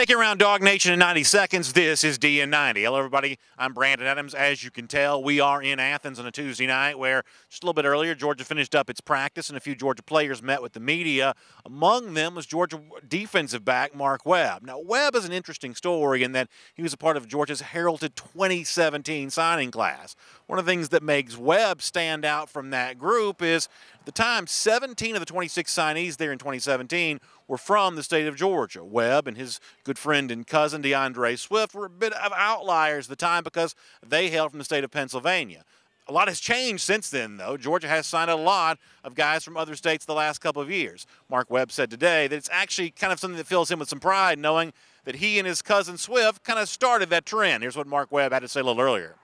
Take you around Dog Nation in 90 seconds. This is DN90. Hello, everybody. I'm Brandon Adams. As you can tell, we are in Athens on a Tuesday night where just a little bit earlier, Georgia finished up its practice and a few Georgia players met with the media. Among them was Georgia defensive back Mark Webb. Now, Webb is an interesting story in that he was a part of Georgia's heralded 2017 signing class. One of the things that makes Webb stand out from that group is at the time, 17 of the 26 signees there in 2017 were from the state of Georgia. Webb and his good friend and cousin DeAndre Swift were a bit of outliers at the time because they hailed from the state of Pennsylvania. A lot has changed since then, though. Georgia has signed a lot of guys from other states the last couple of years. Mark Webb said today that it's actually kind of something that fills him with some pride, knowing that he and his cousin Swift kind of started that trend. Here's what Mark Webb had to say a little earlier.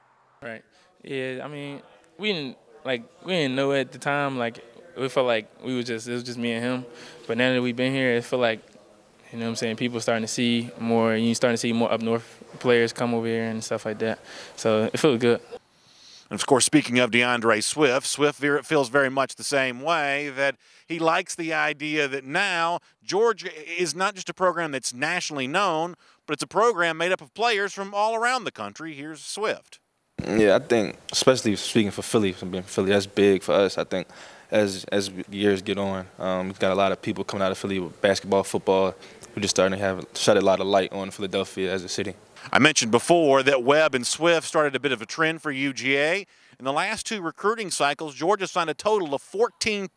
Right. Yeah, I mean, we didn't know at the time, we felt like it was just me and him. But now that we've been here, it feel like, you know what I'm saying, people starting to see more, and you starting to see more up north players come over here and stuff like that. So it feels good. And of course, speaking of DeAndre Swift, Swift feels very much the same way, that he likes the idea that now Georgia is not just a program that's nationally known, but it's a program made up of players from all around the country. Here's Swift. Yeah, I think, especially speaking for Philly, that's big for us. I think as years get on, we've got a lot of people coming out of Philly with basketball, football. We're just starting to shed a lot of light on Philadelphia as a city. I mentioned before that Webb and Swift started a bit of a trend for UGA. In the last two recruiting cycles, Georgia signed a total of 14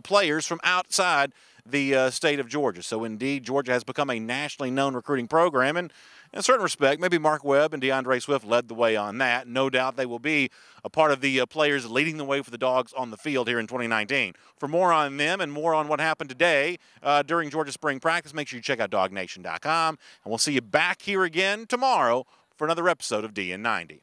players from outside the state of Georgia. So indeed, Georgia has become a nationally known recruiting program, and in a certain respect, maybe Mark Webb and DeAndre Swift led the way on that. No doubt they will be a part of the players leading the way for the Dogs on the field here in 2019. For more on them and more on what happened today during Georgia spring practice, make sure you check out DogNation.com, and we'll see you back here again tomorrow for another episode of DN90.